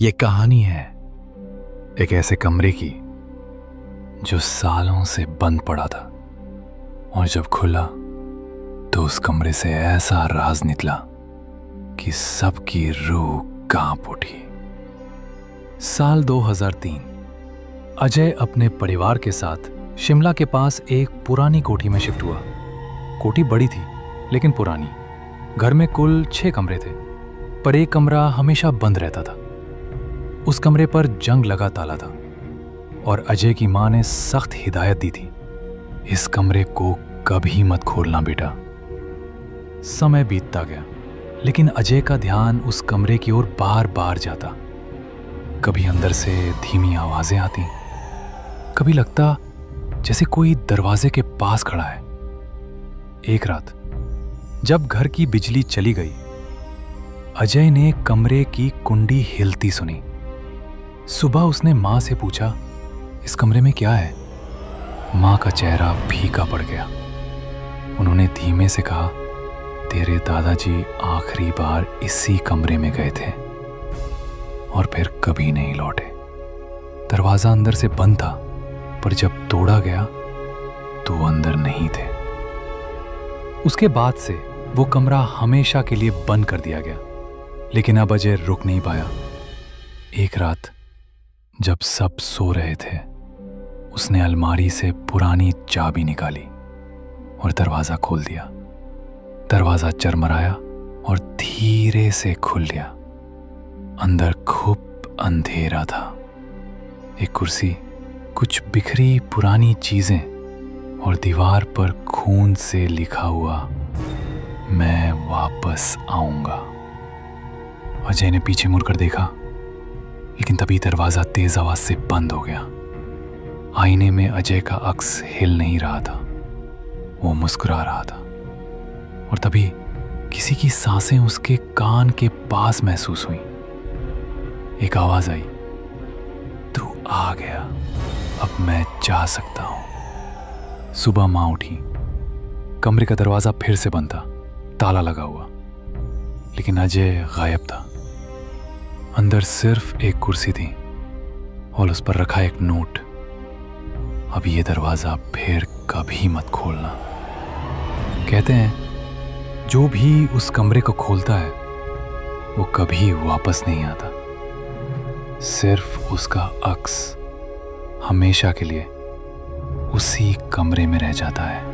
ये कहानी है एक ऐसे कमरे की जो सालों से बंद पड़ा था और जब खुला तो उस कमरे से ऐसा राज निकला कि सबकी रूह कांप उठी। साल 2003 अजय अपने परिवार के साथ शिमला के पास एक पुरानी कोठी में शिफ्ट हुआ। कोठी बड़ी थी लेकिन पुरानी। घर में कुल 6 कमरे थे, पर एक कमरा हमेशा बंद रहता था। उस कमरे पर जंग लगा ताला था और अजय की मां ने सख्त हिदायत दी थी, इस कमरे को कभी मत खोलना बेटा। समय बीतता गया लेकिन अजय का ध्यान उस कमरे की ओर बार बार जाता। कभी अंदर से धीमी आवाजें आती, कभी लगता जैसे कोई दरवाजे के पास खड़ा है। एक रात जब घर की बिजली चली गई, अजय ने कमरे की कुंडी हिलती सुनी। सुबह उसने मां से पूछा, इस कमरे में क्या है? मां का चेहरा फीका पड़ गया। उन्होंने धीमे से कहा, तेरे दादाजी आखिरी बार इसी कमरे में गए थे और फिर कभी नहीं लौटे। दरवाजा अंदर से बंद था, पर जब तोड़ा गया तो वो अंदर नहीं थे। उसके बाद से वो कमरा हमेशा के लिए बंद कर दिया गया, लेकिन अब अजय रुक नहीं पाया। एक रात जब सब सो रहे थे, उसने अलमारी से पुरानी चाबी निकाली और दरवाजा खोल दिया। दरवाजा चरमराया और धीरे से खुल गया। अंदर खूब अंधेरा था। एक कुर्सी, कुछ बिखरी पुरानी चीजें और दीवार पर खून से लिखा हुआ, मैं वापस आऊंगा। अजय ने पीछे मुड़कर देखा, लेकिन तभी दरवाजा तेज आवाज से बंद हो गया। आईने में अजय का अक्स हिल नहीं रहा था, वो मुस्कुरा रहा था। और तभी किसी की सांसें उसके कान के पास महसूस हुई। एक आवाज आई, तू आ गया, अब मैं जा सकता हूं। सुबह मां उठी। कमरे का दरवाजा फिर से बंद था, ताला लगा हुआ, लेकिन अजय गायब था। अंदर सिर्फ एक कुर्सी थी और उस पर रखा एक नोट, अब ये दरवाजा फिर कभी मत खोलना। कहते हैं जो भी उस कमरे को खोलता है वो कभी वापस नहीं आता। सिर्फ उसका अक्स हमेशा के लिए उसी कमरे में रह जाता है।